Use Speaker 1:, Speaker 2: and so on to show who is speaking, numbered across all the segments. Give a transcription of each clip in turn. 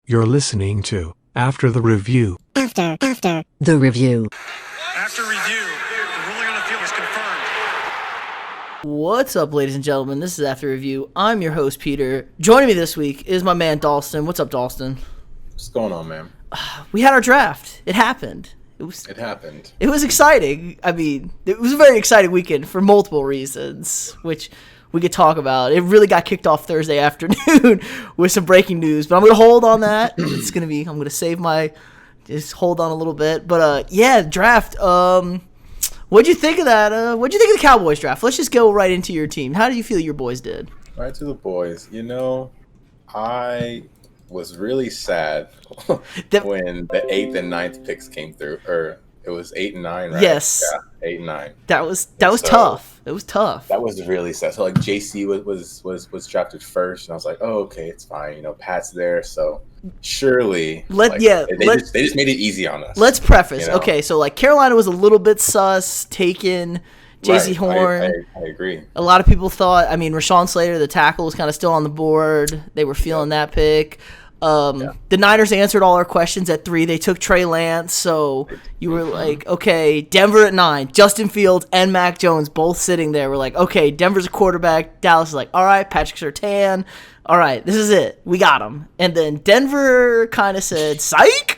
Speaker 1: You're listening to After the Review.
Speaker 2: After the review.
Speaker 3: After review, the ruling on the field is confirmed.
Speaker 4: What's up, ladies and gentlemen? This is After Review. I'm your host, Peter. Joining me this week is my man, Dhalston. What's up, Dhalston?
Speaker 5: What's going on, man?
Speaker 4: We had our draft. It happened.
Speaker 5: It happened.
Speaker 4: It was exciting. I mean, it was a very exciting weekend for multiple reasons, which we could talk about. It really got kicked off Thursday afternoon with some breaking news, but I'm going to hold on that. I'm going to save just hold on a little bit. But, yeah, draft. What'd you think of that? What'd you think of the Cowboys draft? Let's just go right into your team. How do you feel your boys did?
Speaker 5: Right to the boys. You know, I was really sad when the 8th and 9th picks came through. Or it was 8 and 9, right?
Speaker 4: Yes.
Speaker 5: Yeah, 8 and 9.
Speaker 4: That was tough. It was tough.
Speaker 5: That was really sad. So, like, JC was drafted first, and I was like, oh, okay, it's fine. You know, Pat's there, so surely. They just made it easy on us.
Speaker 4: Let's preface.
Speaker 5: You know?
Speaker 4: Okay, so, like, Carolina was a little bit sus, taking J.C. Horn.
Speaker 5: I agree.
Speaker 4: A lot of people thought, Rashawn Slater, the tackle, was kind of still on the board. They were feeling that pick. The Niners answered all our questions at 3. They took Trey Lance, so you were like, okay, Denver at 9. Justin Fields and Mac Jones both sitting there. We're like, okay, Denver's a quarterback. Dallas is like, all right, Patrick Surtain. All right, this is it. We got him. And then Denver kind of said, psych.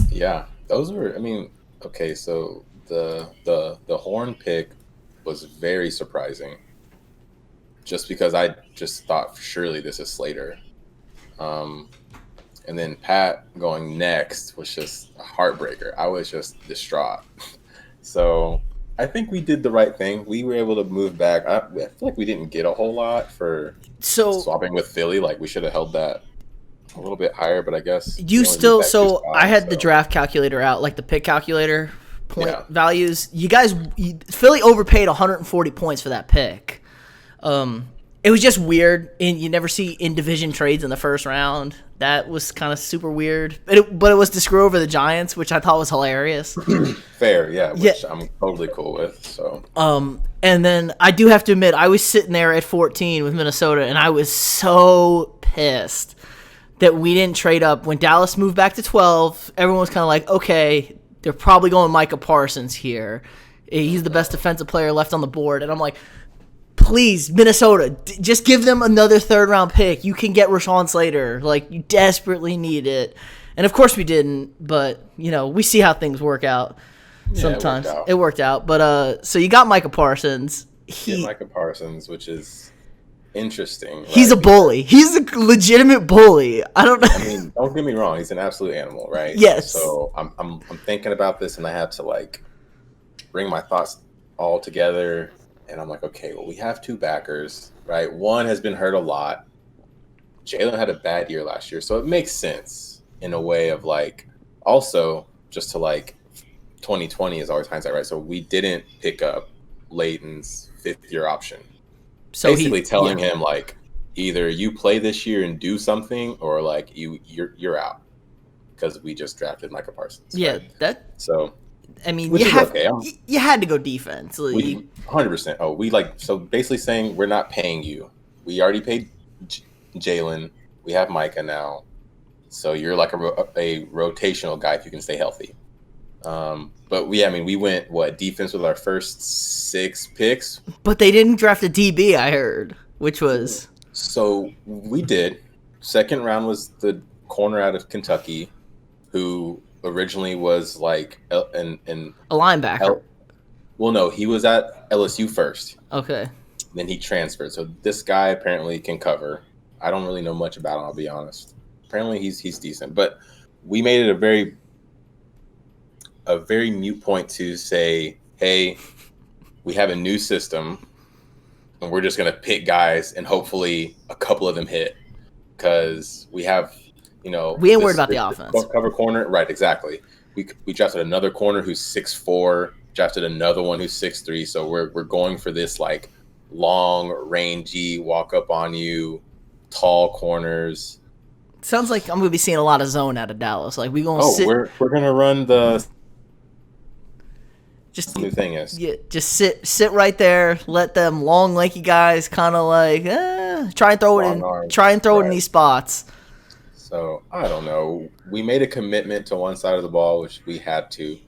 Speaker 5: Yeah, those were, okay, so the Horn pick was very surprising just because I just thought surely this is Slater. And then Pat going next was just a heartbreaker. I was just distraught. So I think we did the right thing. We were able to move back. I feel like we didn't get a whole lot for swapping with Philly. Like, we should have held that a little bit higher, but I guess
Speaker 4: I had the draft calculator out, like the pick calculator point values. Philly overpaid 140 points for that pick. It was just weird, and you never see in-division trades in the first round. That was kind of super weird. But it was to screw over the Giants, which I thought was hilarious.
Speaker 5: Fair, yeah, which I'm totally cool with. So,
Speaker 4: and then I do have to admit, I was sitting there at 14 with Minnesota, and I was so pissed that we didn't trade up. When Dallas moved back to 12, everyone was kind of like, okay, they're probably going Micah Parsons here. He's the best defensive player left on the board. And I'm like, please, Minnesota, just give them another third-round pick. You can get Rashawn Slater. Like, you desperately need it. And, of course, we didn't. But, we see how things work out sometimes. It worked out. But, so you got Micah Parsons.
Speaker 5: Micah Parsons, which is interesting.
Speaker 4: He's a bully. He's a legitimate bully. I don't know.
Speaker 5: Don't get me wrong. He's an absolute animal, right?
Speaker 4: Yes.
Speaker 5: So I'm thinking about this, and I had to, like, bring my thoughts all together. And I'm like, okay, well, we have 2 backers, right? One has been hurt a lot. Jalen had a bad year last year. So it makes sense in a way of, like, also just to, like, 2020 is always hindsight, right? So we didn't pick up Leighton's 5th-year option. So basically telling him, like, either you play this year and do something, or, like, you're out because we just drafted Micah Parsons.
Speaker 4: Yeah,
Speaker 5: right?
Speaker 4: So you had to go defense.
Speaker 5: 100%. So basically saying we're not paying you. We already paid Jalen. We have Micah now. So you're like a rotational guy if you can stay healthy. But we went defense with our first 6 picks.
Speaker 4: But they didn't draft a DB, I heard, which was.
Speaker 5: So we did. Second round was the corner out of Kentucky, who originally was like a
Speaker 4: linebacker.
Speaker 5: Well, no, he was at LSU first.
Speaker 4: Okay.
Speaker 5: Then he transferred. So this guy apparently can cover. I don't really know much about him, I'll be honest. Apparently he's decent. But we made it a very mute point to say, hey, we have a new system, and we're just going to pick guys, and hopefully a couple of them hit. Because we have, we
Speaker 4: ain't worried about the offense.
Speaker 5: Cover corner, right, exactly. We drafted another corner who's 6'4", drafted another one who's 6'3", so we're going for this, like, long, rangy, walk up on you, tall corners.
Speaker 4: Sounds like I'm going to be seeing a lot of zone out of Dallas. Like, we're going
Speaker 5: to run the new thing is.
Speaker 4: Yeah, just sit right there, let them long, lanky guys kind of like try and throw it in these spots.
Speaker 5: So I don't know. We made a commitment to one side of the ball, which we had to.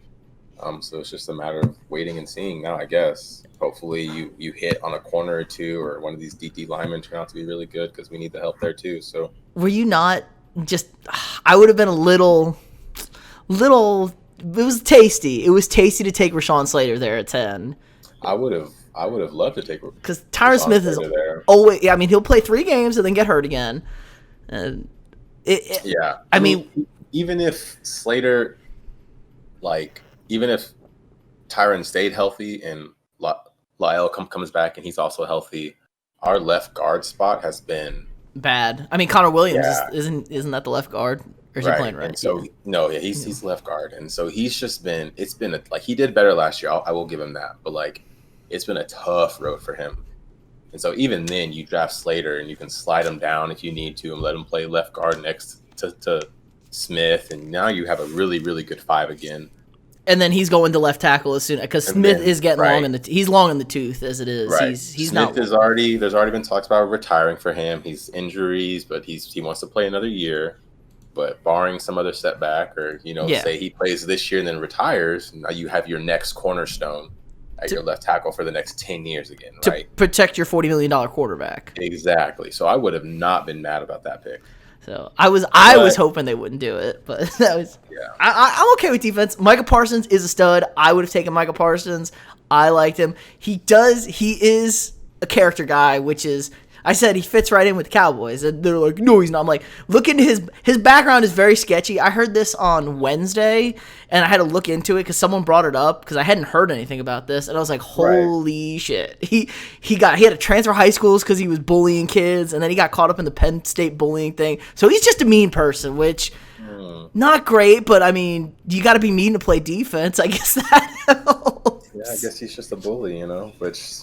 Speaker 5: So it's just a matter of waiting and seeing now, I guess. Hopefully you hit on a corner or two, or one of these DD linemen turn out to be really good because we need the help there too. So
Speaker 4: were you not just? I would have been a little. It was tasty. It was tasty to take Rashawn Slater there at 10.
Speaker 5: I would have loved to take
Speaker 4: because Tyron Smith is always. Yeah, I mean he'll play 3 games and then get hurt again. And I mean,
Speaker 5: even if Slater, even if Tyron stayed healthy and Lyle comes back and he's also healthy, our left guard spot has been
Speaker 4: bad. I mean, Connor Williams isn't that the left guard? Or is he playing right?
Speaker 5: And so he's left guard, and so he's just been. It's been he did better last year. I will give him that, but it's been a tough road for him. And so even then, you draft Slater and you can slide him down if you need to and let him play left guard next to Smith, and now you have a really, really good 5 again.
Speaker 4: And then he's going to left tackle as soon because Smith is getting long in he's long in the tooth as it is.
Speaker 5: Right.
Speaker 4: He's
Speaker 5: Smith
Speaker 4: not.
Speaker 5: There's already been talks about retiring for him. He's injuries, but he wants to play another year. But barring some other setback, or say he plays this year and then retires, now you have your next cornerstone at your left tackle for the next 10 years again, right?
Speaker 4: To protect your $40 million quarterback.
Speaker 5: Exactly. So I would have not been mad about that pick.
Speaker 4: So I was hoping they wouldn't do it, but that was.
Speaker 5: Yeah.
Speaker 4: I'm okay with defense. Micah Parsons is a stud. I would have taken Micah Parsons. I liked him. He is a character guy, which is. I said he fits right in with the Cowboys, and they're like, no, he's not. I'm like, look into his background is very sketchy. I heard this on Wednesday, and I had to look into it because someone brought it up because I hadn't heard anything about this, and I was like, holy shit. He had to transfer high schools because he was bullying kids, and then he got caught up in the Penn State bullying thing. So he's just a mean person, which not great, but I mean, you got to be mean to play defense. I guess that helps.
Speaker 5: Yeah, I guess he's just a bully, which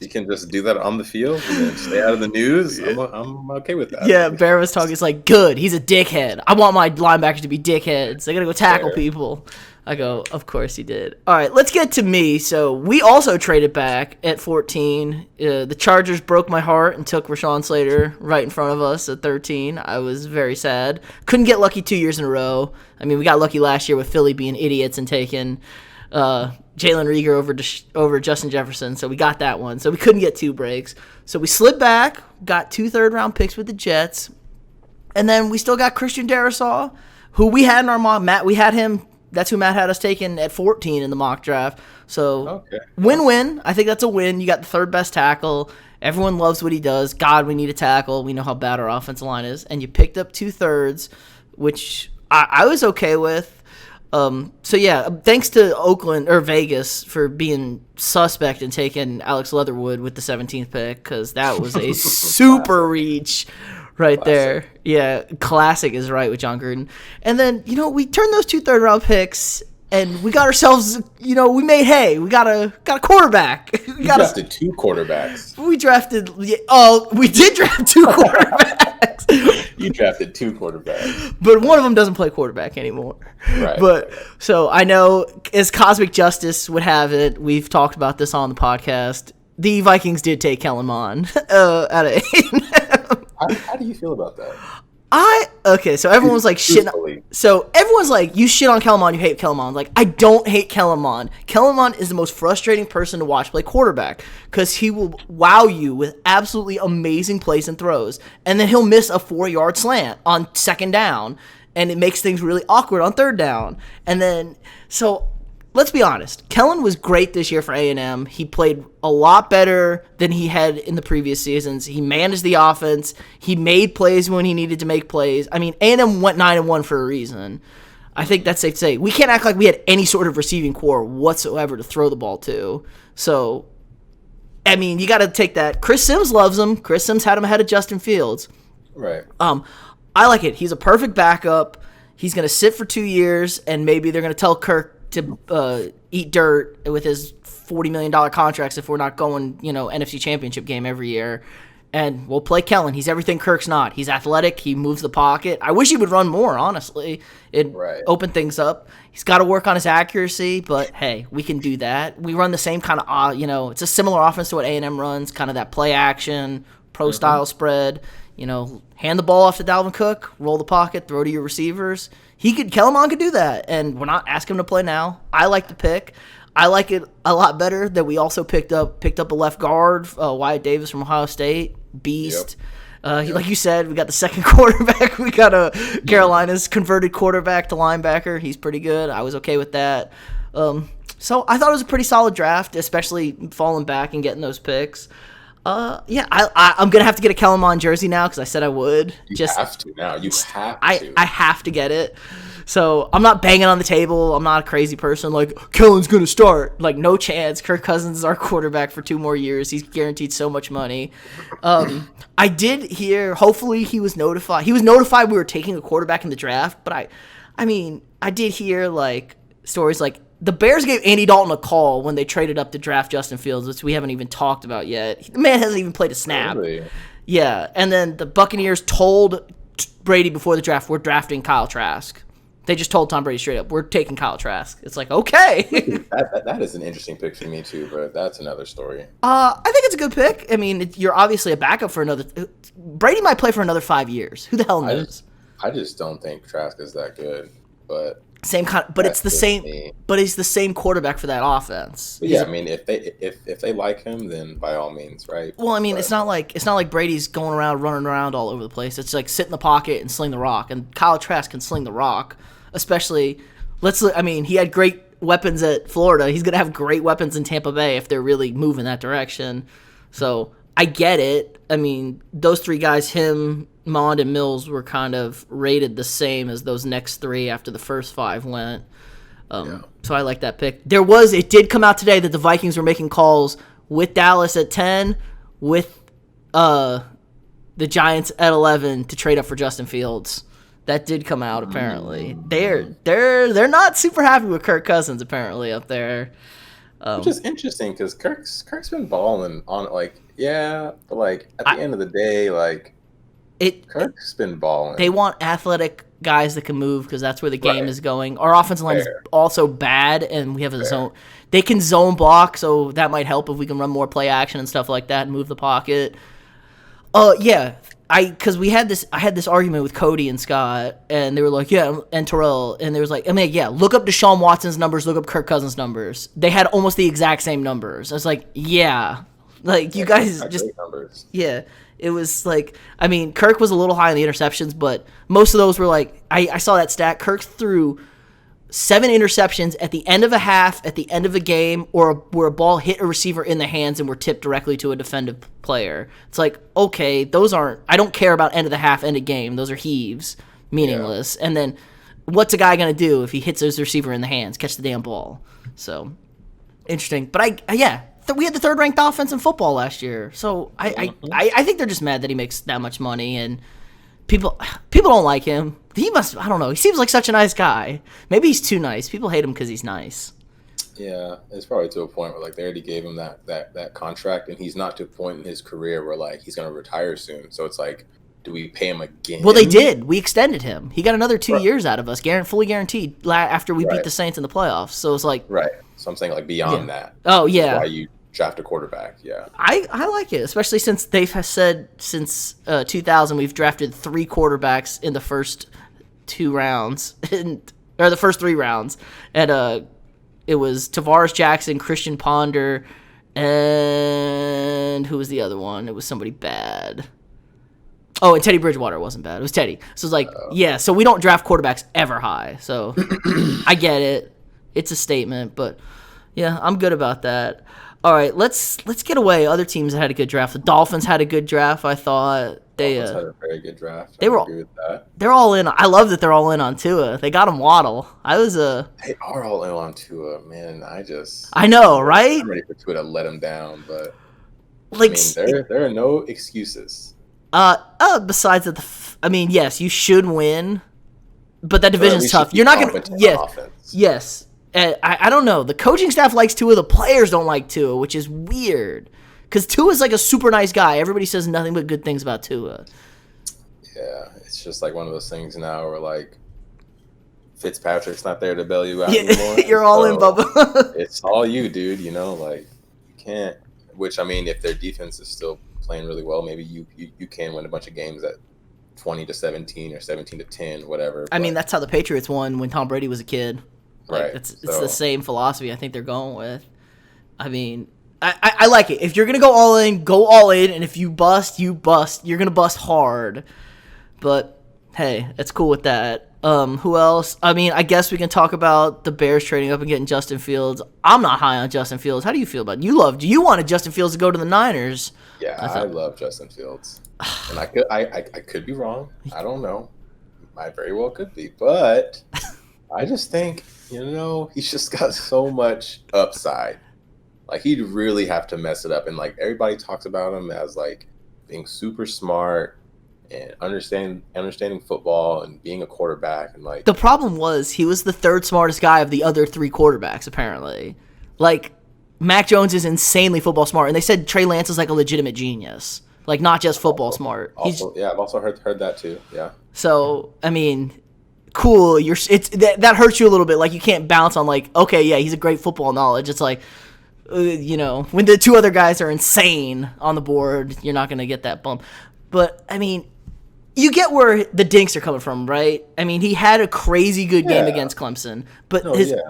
Speaker 5: he can just do that on the field and then stay out of the news. Yeah. I'm okay with that.
Speaker 4: Yeah, Bear was talking. It's like, good. He's a dickhead. I want my linebackers to be dickheads. They got to go tackle people. I go, of course he did. All right, let's get to me. So we also traded back at 14. The Chargers broke my heart and took Rashawn Slater right in front of us at 13. I was very sad. Couldn't get lucky 2 years in a row. I mean, we got lucky last year with Philly being idiots and taking Jalen Reagor over Justin Jefferson, so we got that one. So we couldn't get 2 breaks. So we slid back, got 2 third-round picks with the Jets, and then we still got Christian Darrisaw, who we had in our mock. Matt, we had him. That's who Matt had us taken at 14 in the mock draft. So win-win. I think that's a win. You got the third best tackle. Everyone loves what he does. God, we need a tackle. We know how bad our offensive line is, and you picked up 2 thirds, which I was okay with. So yeah, thanks to Oakland or Vegas for being suspect and taking Alex Leatherwood with the 17th pick, because that was a super reach right there. Yeah, classic is right with John Gruden. And then, we turned those 2 third-round picks and we got ourselves, we made hay. We got a quarterback. We
Speaker 5: drafted 2 quarterbacks.
Speaker 4: We did draft 2 quarterbacks.
Speaker 5: You drafted 2 quarterbacks.
Speaker 4: But one of them doesn't play quarterback anymore.
Speaker 5: Right.
Speaker 4: But so I know, as Cosmic Justice would have it, we've talked about this on the podcast, the Vikings did take Calamon out of
Speaker 5: How do you feel about that?
Speaker 4: So everyone's like shitting. So everyone's like, you shit on Calamon, you hate Calamon. Like, I don't hate Calamon. Calamon is the most frustrating person to watch play quarterback because he will wow you with absolutely amazing plays and throws, and then he'll miss a 4-yard slant on 2nd down, and it makes things really awkward on 3rd down. And then, so let's be honest. Kellen was great this year for A&M. He played a lot better than he had in the previous seasons. He managed the offense. He made plays when he needed to make plays. I mean, A&M went 9-1 for a reason. I think that's safe to say. We can't act like we had any sort of receiving core whatsoever to throw the ball to. So, I mean, you got to take that. Chris Sims loves him. Chris Sims had him ahead of Justin Fields.
Speaker 5: Right.
Speaker 4: I like it. He's a perfect backup. He's going to sit for 2 years, and maybe they're going to tell Kirk to eat dirt with his $40 million contracts if we're not going, NFC Championship game every year. And we'll play Kellen. He's everything Kirk's not. He's athletic. He moves the pocket. I wish he would run more, honestly. It'd open things up. He's got to work on his accuracy, but hey, we can do that. We run the same kind of, it's a similar offense to what A&M runs, kind of that play action, pro-style spread. hand the ball off to Dalvin Cook, roll the pocket, throw to your receivers. Calamon could do that, and we're not asking him to play now. I like the pick. I like it a lot better that we also picked up a left guard, Wyatt Davis from Ohio State, beast. Yep. Like you said, we got the second quarterback. We got Carolina's converted quarterback to linebacker. He's pretty good. I was okay with that. So I thought it was a pretty solid draft, especially falling back and getting those picks. I'm gonna have to get a Calamon jersey now because I said I would.
Speaker 5: You have to now. You have to.
Speaker 4: I have to get it. So I'm not banging on the table. I'm not a crazy person like Kellen's gonna start. Like, no chance. Kirk Cousins is our quarterback for 2 more years. He's guaranteed so much money. I did hear. Hopefully he was notified. He was notified we were taking a quarterback in the draft. But I did hear like stories like the Bears gave Andy Dalton a call when they traded up to draft Justin Fields, which we haven't even talked about yet. The man hasn't even played a snap.
Speaker 5: Really?
Speaker 4: Yeah, and then the Buccaneers told Brady before the draft, we're drafting Kyle Trask. They just told Tom Brady straight up, we're taking Kyle Trask. It's like, okay.
Speaker 5: that is an interesting pick for me too, but that's another story.
Speaker 4: I think it's a good pick. I mean, you're obviously a backup for another. Brady might play for another 5 years. Who the hell knows?
Speaker 5: I just don't think Trask is that good, but.
Speaker 4: Same kind, but it's the same. Me. But he's the same quarterback for that offense.
Speaker 5: But yeah, I mean, if they like him, then by all means, right?
Speaker 4: Well, I mean, it's not like Brady's going around, running around all over the place. It's like sit in the pocket and sling the rock, and Kyle Trask can sling the rock. Especially, he had great weapons at Florida. He's gonna have great weapons in Tampa Bay if they're really moving that direction. So I get it. I mean, those 3 guys, him, Mond, and Mills, were kind of rated the same as those next 3 after the first 5 went. So I like that pick. It did come out today that the Vikings were making calls with Dallas at 10, with the Giants at 11 to trade up for Justin Fields. That did come out apparently. They're not super happy with Kirk Cousins apparently up there.
Speaker 5: Which is interesting because Kirk's been balling on but at the end of the day, Kirk's been balling.
Speaker 4: They want athletic guys that can move because that's where the game is going. Our offensive line is also bad, and we have a zone. They can zone block, so that might help if we can run more play action and stuff like that and move the pocket. Because I had this argument with Cody and Scott, and they were like, and Terrell, and they was like, look up Deshaun Watson's numbers, look up Kirk Cousins' numbers. They had almost the exact same numbers. I was like, you guys just numbers. Yeah. It was like, Kirk was a little high on the interceptions, but most of those were like, I saw that stat. Kirk threw 7 interceptions at the end of a half, at the end of a game, or where a ball hit a receiver in the hands and were tipped directly to a defensive player. It's like, okay, I don't care about end of the half, end of game. Those are heaves, meaningless. Yeah. And then what's a guy going to do if he hits his receiver in the hands? Catch the damn ball. So, interesting. But we had the 3rd-ranked offense in football last year. So I think they're just mad that he makes that much money, and people don't like him. I don't know. He seems like such a nice guy. Maybe he's too nice. People hate him because he's nice.
Speaker 5: Yeah, it's probably to a point where they already gave him that contract, and he's not to a point in his career where he's going to retire soon. So it's like, do we pay him again?
Speaker 4: Well, they did. We extended him. He got another 2 years out of us, fully guaranteed, after we beat the Saints in the playoffs. So it's like,
Speaker 5: right. So I'm saying beyond that.
Speaker 4: Oh yeah.
Speaker 5: Why you draft a quarterback? Yeah.
Speaker 4: I like it, especially since they've said since 2000 we've drafted 3 quarterbacks in the first 2 rounds, or the first 3 rounds, and it was Tavares Jackson, Christian Ponder, and who was the other one? It was somebody bad. Oh, and Teddy Bridgewater wasn't bad. It was Teddy. So it's so we don't draft quarterbacks ever high. So I get it. It's a statement, but yeah, I'm good about that. All right, let's get away. Other teams that had a good draft. The Dolphins had a good draft, I thought. Dolphins had a very good draft. I agree with that. They're all in. I love that they're all in on Tua. They got him Waddle. They
Speaker 5: are all in on Tua, man.
Speaker 4: I know, right?
Speaker 5: I'm ready for Tua to let him down, but there are no excuses.
Speaker 4: Besides that, yes, you should win, but that division's tough. You're not gonna. Yes. I don't know. The coaching staff likes Tua. The players don't like Tua, which is weird. Because Tua's a super nice guy. Everybody says nothing but good things about Tua.
Speaker 5: Yeah, it's just one of those things now where Fitzpatrick's not there to bail you out anymore.
Speaker 4: You're all in, Bubba.
Speaker 5: It's all you, dude. You can't. Which if their defense is still playing really well, maybe you can win a bunch of games at 20-17 or 17-10, whatever.
Speaker 4: I mean, that's how the Patriots won when Tom Brady was a kid. Like,
Speaker 5: right.
Speaker 4: It's the same philosophy I think they're going with. I mean, I like it. If you're gonna go all in, and if you bust, you bust. You're gonna bust hard. But hey, it's cool with that. Who else? I mean, I guess we can talk about the Bears trading up and getting Justin Fields. I'm not high on Justin Fields. How do you feel about it? You wanted Justin Fields to go to the Niners.
Speaker 5: Yeah, I love Justin Fields. And I could be wrong. I don't know. I very well could be. But I just think, he's just got so much upside. Like, he'd really have to mess it up. And, like, everybody talks about him as, like, being super smart and understanding football and being a quarterback. And, like,
Speaker 4: the problem was he was the third smartest guy of the other three quarterbacks, apparently. Like, Mac Jones is insanely football smart. And they said Trey Lance is, like, a legitimate genius. Like, not just football smart.
Speaker 5: Yeah, I've also heard that, too. Yeah.
Speaker 4: So, I mean, cool. That hurts you a little bit. Like, you can't bounce on, like, okay, yeah, he's a great football knowledge. It's like, when the two other guys are insane on the board, you're not going to get that bump. But, I mean, you get where the dinks are coming from, right? I mean, he had a crazy good game against Clemson, but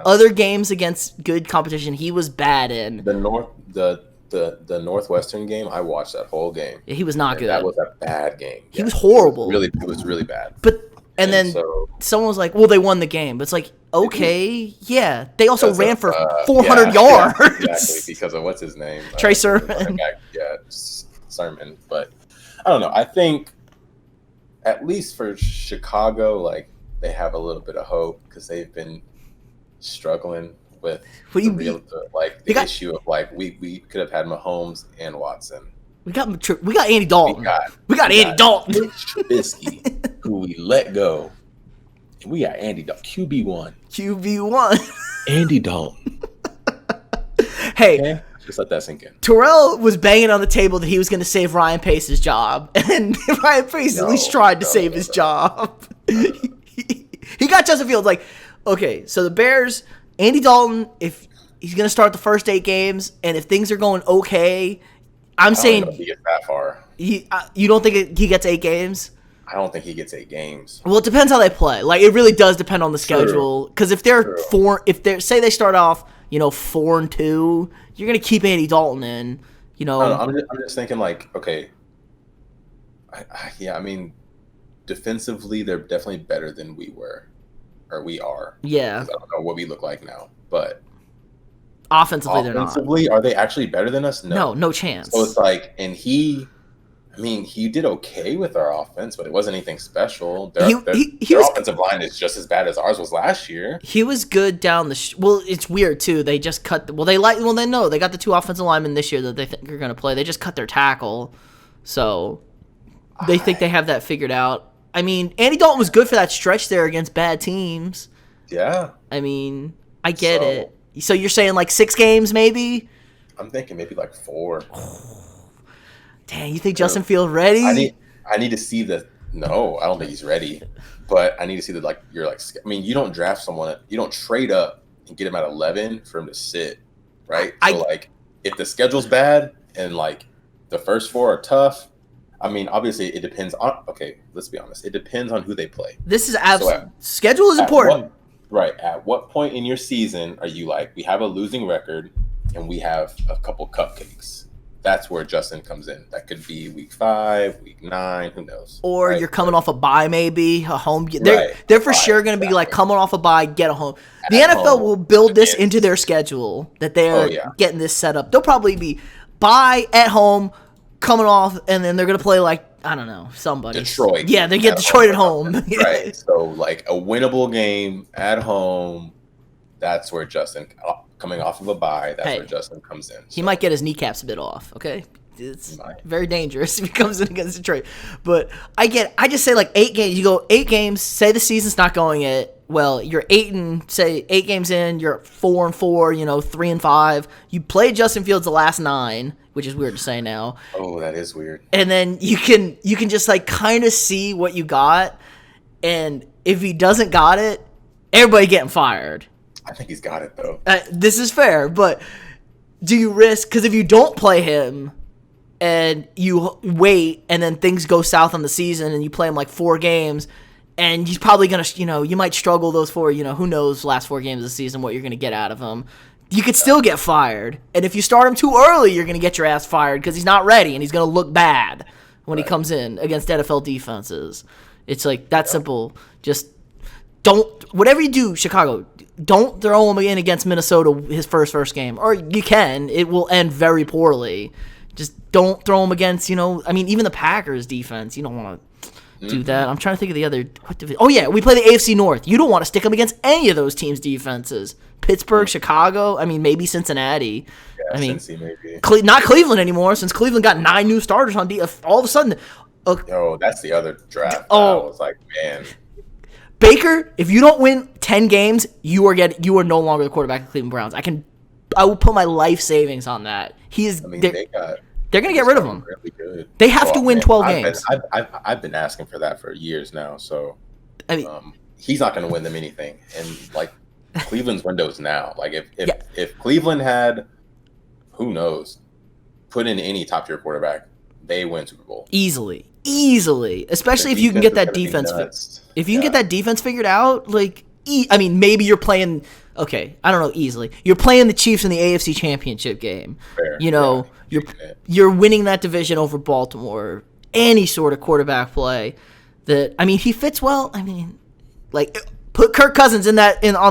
Speaker 4: other games against good competition, he was bad in.
Speaker 5: The Northwestern game, I watched that whole game.
Speaker 4: Yeah, he was not good.
Speaker 5: That was a bad game.
Speaker 4: He was horrible.
Speaker 5: It was really bad.
Speaker 4: But then someone was like, well, they won the game. But it's like, okay, yeah. They also ran for 400 yards.
Speaker 5: Yeah, exactly, because of what's his name?
Speaker 4: Trey Sermon.
Speaker 5: Sermon. But I don't know. I think at least for Chicago, like, they have a little bit of hope because they've been struggling with the issue of, like, we could have had Mahomes and Watson.
Speaker 4: We got Andy Dalton. We got Andy Dalton.
Speaker 5: Mitch Trubisky, who we let go. And we got Andy Dalton. QB1. Andy Dalton.
Speaker 4: Hey.
Speaker 5: Okay? Just let that sink in.
Speaker 4: Terrell was banging on the table that he was going to save Ryan Pace's job. And Ryan Pace at least tried to save his job. He got Justin Fields. Like, okay, so the Bears, Andy Dalton, if he's going to start the first 8 games, and if things are going okay, I'm saying
Speaker 5: he gets that far.
Speaker 4: You don't think he gets 8 games?
Speaker 5: I don't think he gets 8 games.
Speaker 4: Well, it depends how they play. Like, it really does depend on the schedule. Because if they're say they start off, 4-2, you're gonna keep Andy Dalton in.
Speaker 5: I'm just thinking, like, okay, I mean, defensively they're definitely better than we were, or we are.
Speaker 4: Yeah.
Speaker 5: I don't know what we look like now, but
Speaker 4: offensively they're not.
Speaker 5: Are they actually better than us?
Speaker 4: No chance.
Speaker 5: So it's like, and he did okay with our offense, but it wasn't anything special. Their offensive line is just as bad as ours was last year.
Speaker 4: He was good down the well, it's weird too. They just cut they got the 2 offensive linemen this year that they think are going to play. They just cut their tackle. So they think they have that figured out. I mean, Andy Dalton was good for that stretch there against bad teams.
Speaker 5: Yeah.
Speaker 4: I mean, I get it. So you're saying like 6 games maybe?
Speaker 5: I'm thinking maybe like 4.
Speaker 4: Dang, you think Justin Fields ready?
Speaker 5: I need to see no, I don't think he's ready. But I need to see that, like, you don't draft someone, you don't trade up and get him at 11 for him to sit, right? So like, if the schedule's bad and, like, the first 4 are tough, I mean, obviously it depends on. Okay, let's be honest. It depends on who they play.
Speaker 4: This is schedule is important.
Speaker 5: At what point in your season are you like, we have a losing record and we have a couple cupcakes? That's where Justin comes in. That could be week 5, week 9, who knows? Or
Speaker 4: you're coming off a bye, maybe a home. They're for sure going to be like coming off a bye, get a home. The NFL will build this into their schedule that they're getting this set up. They'll probably be bye at home, coming off, and then they're going to play like, I don't know, somebody.
Speaker 5: Detroit.
Speaker 4: Yeah, they get Detroit at home.
Speaker 5: Right. So like a winnable game at home. That's where Justin, coming off of a bye, where Justin comes in.
Speaker 4: He might get his kneecaps a bit off, okay? It's very dangerous if he comes in against Detroit. But I just say like 8 games. You go 8 games, say the season's not going well, you're 8 games in, you're 4-4, 3-5. You play Justin Fields the last 9, which is weird to say now.
Speaker 5: Oh, that is weird.
Speaker 4: And then you can just like kind of see what you got. And if he doesn't got it, everybody getting fired.
Speaker 5: I think he's got it, though.
Speaker 4: This is fair, but do you risk? Because if you don't play him, and you wait, and then things go south on the season, and you play him like 4 games, and he's probably going to, you might struggle those 4, who knows last 4 games of the season what you're going to get out of him. You could still get fired. And if you start him too early, you're going to get your ass fired because he's not ready, and he's going to look bad when he comes in against NFL defenses. It's like that simple. Just don't, whatever you do, Chicago, don't throw him in against Minnesota his first game. Or you can. It will end very poorly. Just don't throw him against, even the Packers defense. You don't want to do that. I'm trying to think of the other. We play the AFC North. You don't want to stick him against any of those teams' defenses. Pittsburgh, Chicago, maybe Cincinnati.
Speaker 5: Yeah, Cincy maybe.
Speaker 4: Not Cleveland anymore, since Cleveland got 9 new starters on defense. All of a sudden.
Speaker 5: That's the other draft. I was like, man.
Speaker 4: Baker, if you don't win 10 games, you are no longer the quarterback of the Cleveland Browns. I will put my life savings on that. They're going to get rid of him.
Speaker 5: Really good.
Speaker 4: They have to win 12 games.
Speaker 5: I've been asking for that for years now. So he's not going to win them anything. And like Cleveland's window's now. Like if Cleveland had, who knows, put in any top tier quarterback, they win Super Bowl
Speaker 4: easily. Especially if you can get that defense. If you can get that defense figured out, maybe you're playing. Okay, I don't know easily. You're playing the Chiefs in the AFC Championship game.
Speaker 5: Fair,
Speaker 4: you're winning that division over Baltimore. Any sort of quarterback play he fits well. Put Kirk Cousins on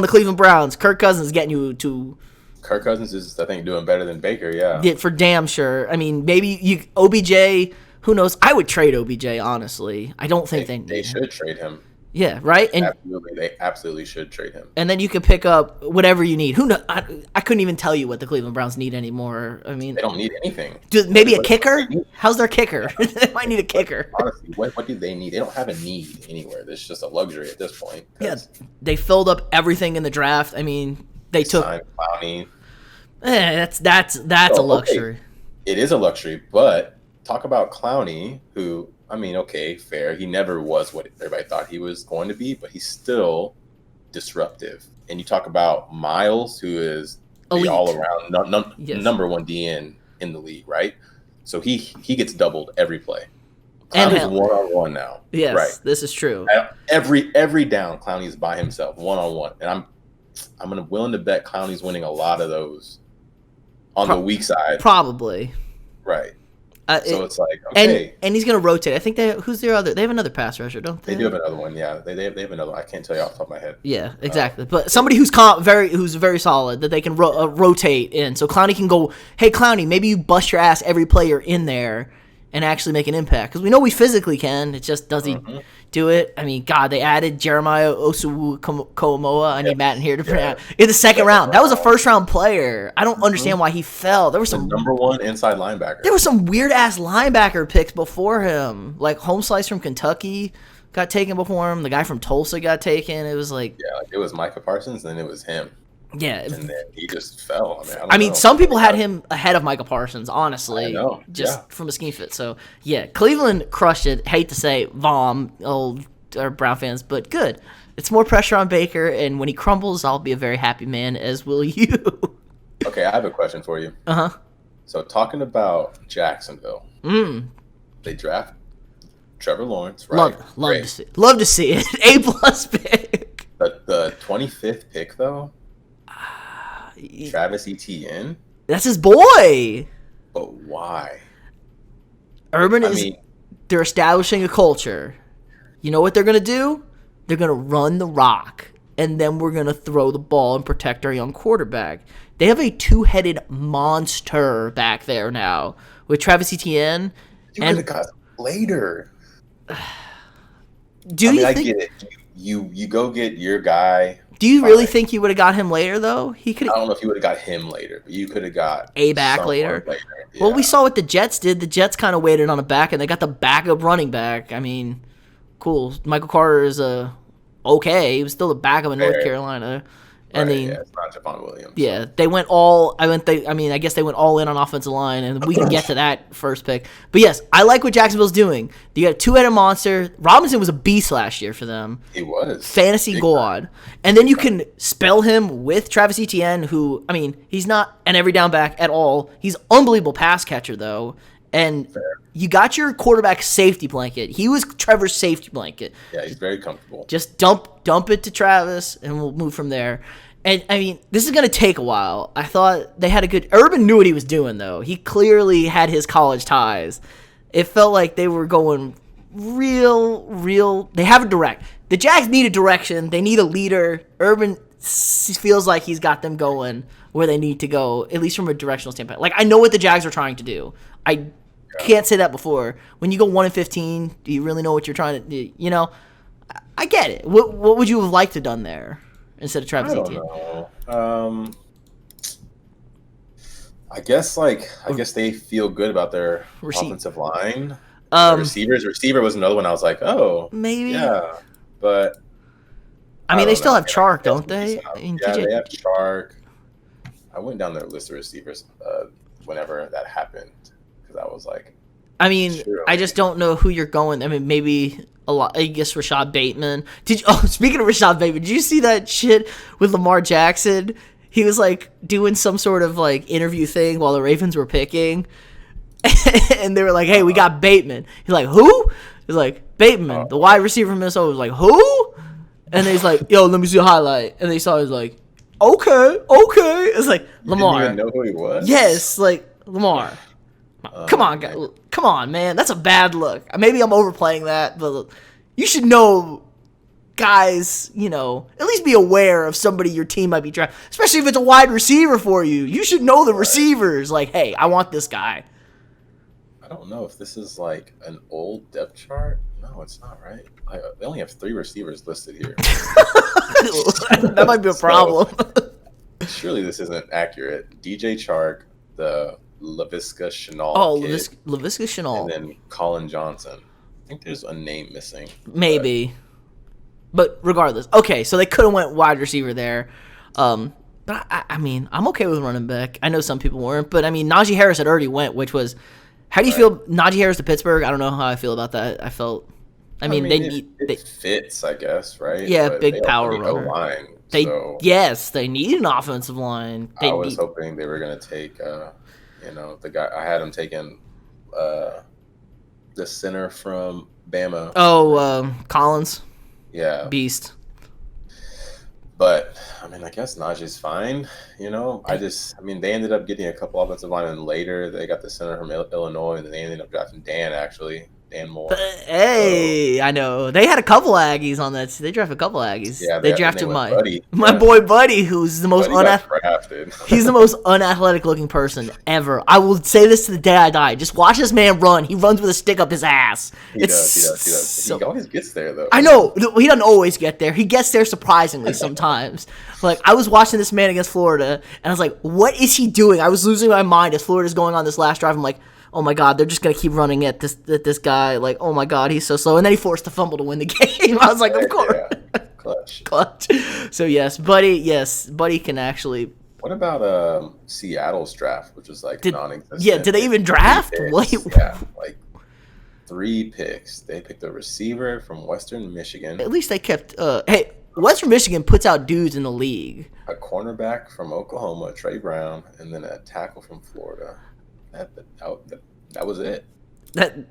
Speaker 4: the Cleveland Browns. Kirk Cousins getting you to.
Speaker 5: Kirk Cousins is, I think, doing better than Baker. Yeah,
Speaker 4: for damn sure. Maybe OBJ. Who knows? I would trade OBJ. Honestly, I don't think
Speaker 5: they should trade him.
Speaker 4: Yeah, right. And
Speaker 5: they absolutely should trade him.
Speaker 4: And then you can pick up whatever you need. Who knows? I couldn't even tell you what the Cleveland Browns need anymore.
Speaker 5: They don't need anything.
Speaker 4: Maybe a kicker? How's their kicker? They might need a kicker.
Speaker 5: Honestly, what do they need? They don't have a need anywhere. It's just a luxury at this point.
Speaker 4: Yeah, they filled up everything in the draft. They took
Speaker 5: Clowney.
Speaker 4: That's a luxury.
Speaker 5: Okay. It is a luxury, but talk about Clowney, who. Fair. He never was what everybody thought he was going to be, but he's still disruptive. And you talk about Miles, who is the all-around number 1 DN in the league, right? So he gets doubled every play. Clowney's one-on-one now.
Speaker 4: Yes,
Speaker 5: right?
Speaker 4: This is true.
Speaker 5: Every down, Clowney's by himself, one-on-one. And I'm willing to bet Clowney's winning a lot of those on the weak side.
Speaker 4: Probably.
Speaker 5: Right. So it's like, okay.
Speaker 4: And he's going to rotate. I think who's their other? They have another pass rusher, don't they?
Speaker 5: They do have another one, yeah. They have another one. I can't tell you off the top of my head.
Speaker 4: Yeah, exactly. But somebody who's very solid that they can rotate in. So Clowney can go, hey, Clowney, maybe you bust your ass every player in there and actually make an impact. Because we know we physically can. It just, does he do it? God, they added Jeremiah Osuwu-Koramoah. I need Matt in here to pronounce. In the second round. That was a first-round player. I don't understand why he fell. There was some
Speaker 5: number 1 inside linebacker.
Speaker 4: There were some weird-ass linebacker picks before him. Like Home Slice from Kentucky got taken before him. The guy from Tulsa got taken. It was like...
Speaker 5: Yeah, it was Micah Parsons, and then it was him.
Speaker 4: Yeah.
Speaker 5: And then he just fell.
Speaker 4: I mean, some people had him ahead of Micah Parsons, honestly.
Speaker 5: I know.
Speaker 4: From a scheme fit. So, yeah, Cleveland crushed it. Hate to say Vom, or Brown fans, but good. It's more pressure on Baker, and when he crumbles, I'll be a very happy man, as will you.
Speaker 5: Okay, I have a question for you.
Speaker 4: Uh-huh.
Speaker 5: So, talking about Jacksonville. They draft Trevor Lawrence, right?
Speaker 4: Love to see it. A+ pick.
Speaker 5: The 25th pick, though? Travis Etienne?
Speaker 4: That's his boy.
Speaker 5: But why?
Speaker 4: They're establishing a culture. You know what they're going to do? They're going to run the rock, and then we're going to throw the ball and protect our young quarterback. They have a 2-headed monster back there now with Travis Etienne.
Speaker 5: You could have got later.
Speaker 4: I get
Speaker 5: it. You go get your guy.
Speaker 4: Do you really think you would have got him later, though?
Speaker 5: I don't know if you would have got him later, but you could have got
Speaker 4: a back later.
Speaker 5: Yeah.
Speaker 4: Well, we saw what the Jets did. The Jets kind of waited on a back, and they got the backup running back. Cool. Michael Carter is okay. He was still the backup in North Carolina. And
Speaker 5: it's not Javon Williams.
Speaker 4: Yeah, they went all. I guess they went all in on offensive line, and we can get to that first pick. But yes, I like what Jacksonville's doing. You got a 2-headed monster. Robinson was a beast last year for them.
Speaker 5: He was
Speaker 4: fantasy god, and then you can spell him with Travis Etienne, who he's not an every down back at all. He's unbelievable pass catcher though, And you got your quarterback safety blanket. He was Trevor's safety blanket.
Speaker 5: Yeah, he's very comfortable.
Speaker 4: Just dump it to Travis, and we'll move from there. And, I mean, this is going to take a while. I thought they had a good – Urban knew what he was doing, though. He clearly had his college ties. It felt like they were going real – they have a direct. The Jags need a direction. They need a leader. Urban feels like he's got them going where they need to go, at least from a directional standpoint. Like, I know what the Jags are trying to do. I can't say that before. When you go 1-15, do you really know what you're trying to do? You know, I get it. What would you have liked to have done there? Instead of Travis Etienne?
Speaker 5: I don't know. I guess they feel good about their offensive line. Receiver was another one. I was like, oh,
Speaker 4: maybe,
Speaker 5: yeah, but
Speaker 4: I mean, they still have Chark, don't they?
Speaker 5: They have Chark. I went down their list of receivers whenever that happened because I was like,
Speaker 4: I mean, I just don't know who you're going. I mean, maybe. A lot, I guess Rashad Bateman. Speaking of Rashad Bateman, did you see that shit with Lamar Jackson? He was like doing some sort of like interview thing while the Ravens were picking, and they were like, "Hey, we got Bateman." He's like, "Who?" He's like, "Bateman, the wide receiver from Minnesota." Was like, "Who?" And then he's like, "Yo, let me see a highlight." And then he saw, he was like, "Okay." It's like Lamar.
Speaker 5: You didn't even know who he was?
Speaker 4: Yes, like Lamar. Come on, guys. Come on, man. That's a bad look. Maybe I'm overplaying that, but you should know, guys, you know, at least be aware of somebody your team might be drafting, especially if it's a wide receiver for you. You should know the receivers. Like, hey, I want this guy.
Speaker 5: I don't know if this is like an old depth chart. No, it's not, right? They only have 3 receivers listed here.
Speaker 4: That might be a problem.
Speaker 5: Surely this isn't accurate. DJ Chark, the Laviska Shenault.
Speaker 4: Oh, Laviska Shenault.
Speaker 5: And then Colin Johnson. I think there's a name missing.
Speaker 4: Maybe. But regardless. Okay, so they could have went wide receiver there. But, I mean, I'm okay with running back. I know some people weren't. But, I mean, Najee Harris had already went, which was – how do you feel Najee Harris to Pittsburgh? I don't know how I feel about that. I mean,
Speaker 5: it fits, I guess, right?
Speaker 4: Yeah,
Speaker 5: but
Speaker 4: big power runner.
Speaker 5: Line,
Speaker 4: yes, they need an offensive line.
Speaker 5: I was hoping they were going to take the guy I had him taking the center from Bama.
Speaker 4: Oh, Collins.
Speaker 5: Yeah.
Speaker 4: Beast.
Speaker 5: But I mean, I guess Najee's fine. You know, they ended up getting a couple offensive linemen later. They got the center from Illinois, and then they ended up drafting Dan Moore.
Speaker 4: Hey, I know. They had a couple Aggies on that. They drafted a couple Aggies.
Speaker 5: Yeah,
Speaker 4: they drafted my
Speaker 5: boy
Speaker 4: Buddy, who's the most
Speaker 5: unathletic.
Speaker 4: He's the most unathletic looking person ever. I will say this to the day I die. Just watch this man run. He runs with a stick up his ass.
Speaker 5: He does. He always gets there, though.
Speaker 4: I know. He doesn't always get there. He gets there surprisingly sometimes. Like, I was watching this man against Florida, and I was like, what is he doing? I was losing my mind as Florida's going on this last drive. I'm like, oh my God, they're just going to keep running at this guy. Like, oh my God, he's so slow. And then he forced a fumble to win the game. I was like, of course.
Speaker 5: Yeah.
Speaker 4: Clutch. So, Buddy can actually.
Speaker 5: What about Seattle's draft, which is like non-existent?
Speaker 4: Yeah, did they even draft?
Speaker 5: Yeah, like 3 picks. They picked a receiver from Western Michigan.
Speaker 4: At least they kept Western Michigan puts out dudes in the league.
Speaker 5: A cornerback from Oklahoma, Trey Brown, and then a tackle from Florida. That was it. There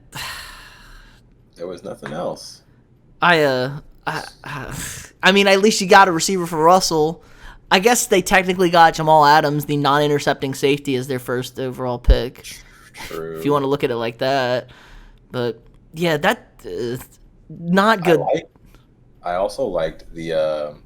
Speaker 5: was nothing else.
Speaker 4: I mean, at least you got a receiver for Russell. I guess they technically got Jamal Adams, the non-intercepting safety, as their first overall pick.
Speaker 5: True.
Speaker 4: If you want to look at it like that. But, yeah, that not good.
Speaker 5: I also liked the,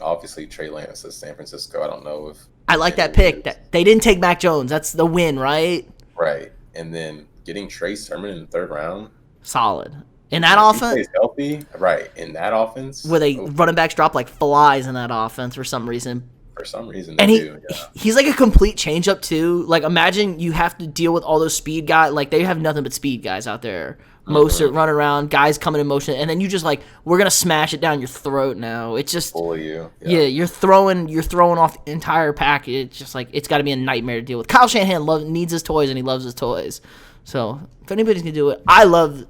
Speaker 5: obviously, Trey Lance of San Francisco. I don't know if...
Speaker 4: I like that pick. They didn't take Mac Jones. That's the win, right?
Speaker 5: Right. And then getting Trey Sermon in the 3rd round.
Speaker 4: Solid. In that offense?
Speaker 5: He stays healthy. Right. In that offense.
Speaker 4: Where running backs drop like flies in that offense for some reason.
Speaker 5: For some reason,
Speaker 4: he's like a complete change-up, too. Like, imagine you have to deal with all those speed guys. Like, they have nothing but speed guys out there. Most are running around, guys coming in motion, and then you just like, we're gonna smash it down your throat now. It's just
Speaker 5: bully you.
Speaker 4: Yeah, you're throwing off the entire package. It's just like it's got to be a nightmare to deal with. Kyle Shanahan needs his toys, and he loves his toys. So if anybody's gonna do it, I love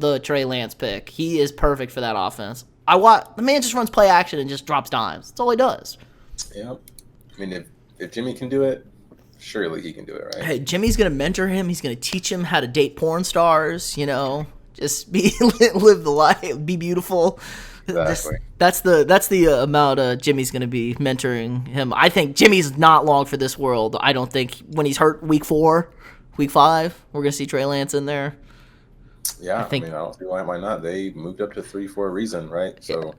Speaker 4: the Trey Lance pick. He is perfect for that offense. The man just runs play action and just drops dimes. That's all he does.
Speaker 5: Yeah, I mean if Jimmy can do it, surely he can do it, right?
Speaker 4: Hey, Jimmy's gonna mentor him. He's gonna teach him how to date porn stars. Just live the life, be beautiful.
Speaker 5: Exactly.
Speaker 4: That's the amount Jimmy's gonna be mentoring him. I think Jimmy's not long for this world. I don't think when he's hurt week 4, week 5, we're gonna see Trey Lance in there.
Speaker 5: Yeah, I don't see why not. They moved up to 3 for a reason, right? So,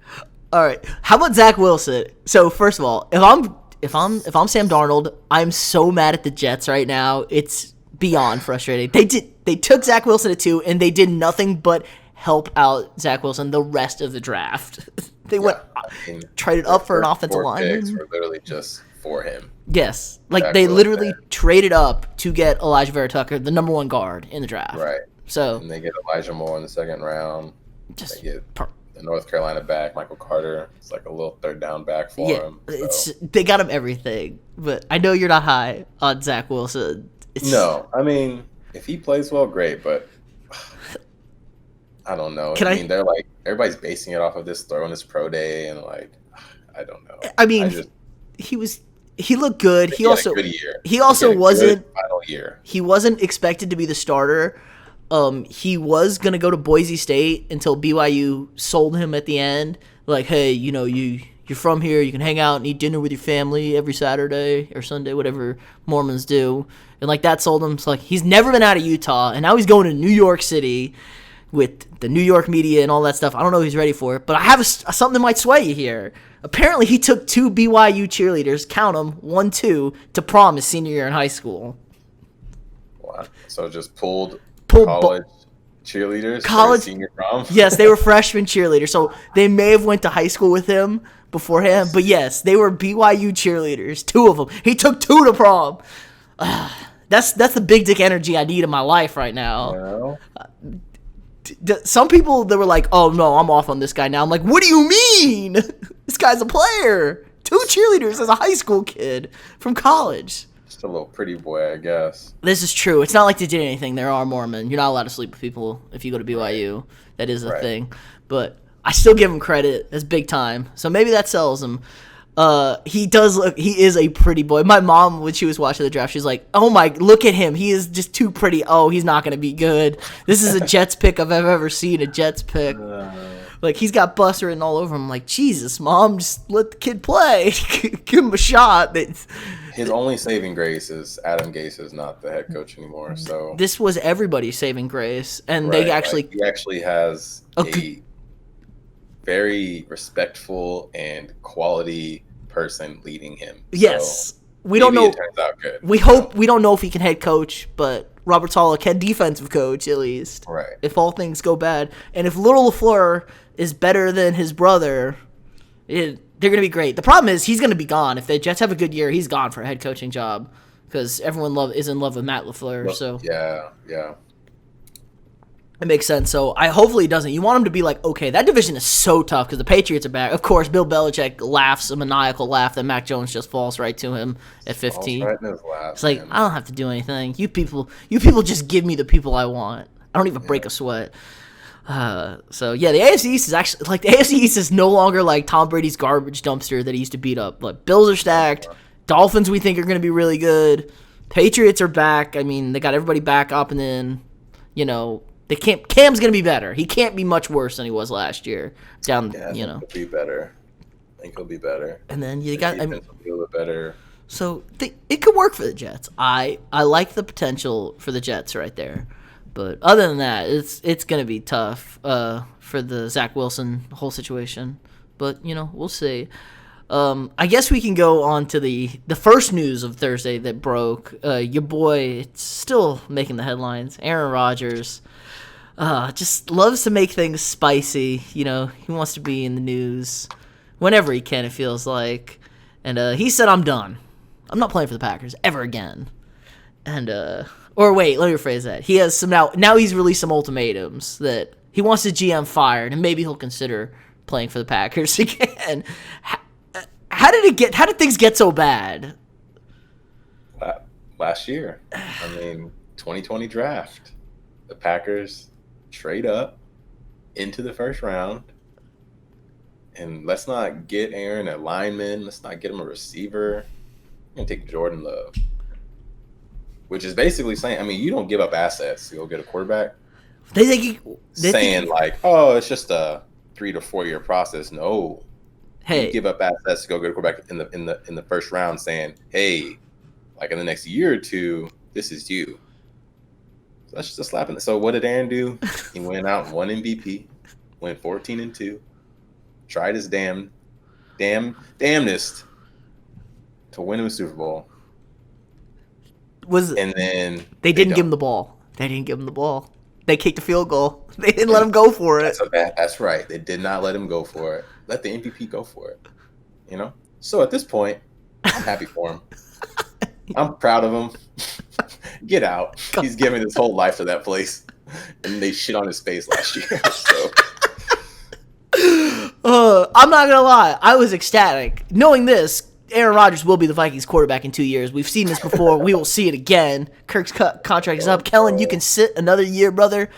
Speaker 4: all right. How about Zach Wilson? So first of all, if I'm Sam Darnold, I'm so mad at the Jets right now. It's beyond frustrating. They took Zach Wilson at 2, and they did nothing but help out Zach Wilson the rest of the draft. They traded up for an offensive lineman.
Speaker 5: Picks were literally just for him.
Speaker 4: Yes,
Speaker 5: Zach
Speaker 4: they
Speaker 5: Wilson.
Speaker 4: literally traded up to get Elijah Vera Tucker, the number 1 guard in the draft.
Speaker 5: Right.
Speaker 4: So
Speaker 5: and they get Elijah Moore in the 2nd round. They get the North Carolina back, Michael Carter. It's like a little 3rd down back for him. So.
Speaker 4: They got him everything. But I know you're not high on Zach Wilson.
Speaker 5: No, if he plays well, great, but I don't know. They're like, everybody's basing it off of this throw on his pro day, and like, I don't know.
Speaker 4: He looked good. He also
Speaker 5: had a good year.
Speaker 4: He also wasn't
Speaker 5: final year.
Speaker 4: He wasn't expected to be the starter. He was gonna go to Boise State until BYU sold him at the end. Like, hey, you're from here. You can hang out and eat dinner with your family every Saturday or Sunday, whatever Mormons do. And like that sold him. So like he's never been out of Utah, and now he's going to New York City with the New York media and all that stuff. I don't know if he's ready for it, but I have something that might sway you here. Apparently, he took 2 BYU cheerleaders, count them, 1, 2, to prom his senior year in high school.
Speaker 5: Wow. So just pulled college cheerleaders for his senior prom?
Speaker 4: Yes, they were freshman cheerleaders, so they may have went to high school with him beforehand, but yes, they were BYU cheerleaders, 2 of them. He took 2 to prom. That's the big dick energy I need in my life right now. Some people, they were like, oh no, I'm off on this guy now. I'm like, what do you mean? This guy's a player. 2 cheerleaders as a high school kid from college.
Speaker 5: Just a little pretty boy, I guess.
Speaker 4: This is true. It's not like they did anything. There are Mormon. You're not allowed to sleep with people if you go to BYU. That is a thing. But I still give him credit as big time. So maybe that sells him. He is a pretty boy. My mom, when she was watching the draft, she's like, oh my, look at him. He is just too pretty. Oh, he's not going to be good. This is a Jets pick I've ever seen, a Jets pick. Like, he's got bust written all over him. I'm like, Jesus, Mom, just let the kid play. Give him a shot.
Speaker 5: His only saving grace is Adam Gase is not the head coach anymore. So
Speaker 4: this was everybody's saving grace. And they actually...
Speaker 5: he actually has a very respectful and quality person leading him.
Speaker 4: Yes.
Speaker 5: So
Speaker 4: we don't know.
Speaker 5: It turns out good.
Speaker 4: We don't know if he can head coach, but Robert Saleh can defensive coach at least.
Speaker 5: Right.
Speaker 4: If all things go bad, and if Little LaFleur is better than his brother, they're going to be great. The problem is he's going to be gone. If the Jets have a good year, he's gone for a head coaching job because everyone is in love with Matt LaFleur. So
Speaker 5: yeah.
Speaker 4: It makes sense. So hopefully he doesn't. You want him to be like, okay, that division is so tough because the Patriots are back. Of course, Bill Belichick laughs a maniacal laugh that Mac Jones just falls right to him at 15.
Speaker 5: Right in his lap,
Speaker 4: it's like,
Speaker 5: man.
Speaker 4: I don't have to do anything. You people just give me the people I want. I don't even break a sweat. So yeah, the AFC East is actually like the AFC East is no longer like Tom Brady's garbage dumpster that he used to beat up. Like Bills are stacked. Dolphins we think are going to be really good. Patriots are back. I mean, they got everybody back up, and then they can't. Cam's gonna be better. He can't be much worse than he was last year.
Speaker 5: He'll be better. I think he'll be better.
Speaker 4: And then you got.
Speaker 5: Will be a little bit better.
Speaker 4: So it could work for the Jets. I like the potential for the Jets right there, but other than that, it's gonna be tough for the Zach Wilson whole situation. But we'll see. I guess we can go on to the first news of Thursday that broke. Your boy, it's still making the headlines. Aaron Rodgers. Just loves to make things spicy. He wants to be in the news whenever he can, it feels like. And he said, I'm done. I'm not playing for the Packers ever again. And, or wait, let me rephrase that. He has some now he's released some ultimatums that he wants the GM fired, and maybe he'll consider playing for the Packers again. How did things get so bad?
Speaker 5: Last year. 2020 draft. The Packers trade up into the first round, and let's not get Aaron a lineman. Let's not get him a receiver. We're gonna take Jordan Love. which is basically saying, I mean, you don't give up assets to go get a quarterback.
Speaker 4: They
Speaker 5: saying like, oh, it's just a 3 to 4 year process. No,
Speaker 4: hey,
Speaker 5: you give up assets to go get a quarterback in the first round, saying, hey, like in the next year or two, this is you. So that's just a slap in the. So what did Aaron do? He went out and won MVP, went 14-2, tried his damnedest to win him a Super Bowl. And then
Speaker 4: they didn't give him the ball. They didn't give him the ball. They kicked the field goal. They didn't let him go for it.
Speaker 5: That's right. They did not let him go for it. Let the MVP go for it. You know? So at this point, I'm happy for him. I'm proud of him. Get out. He's giving his whole life to that place. And they shit on his face last year. So.
Speaker 4: I'm not going to lie. I was ecstatic. Knowing this, Aaron Rodgers will be the Vikings quarterback in 2 years. We've seen this before. We will see it again. Kirk's contract is up. Kellen, you can sit another year, brother.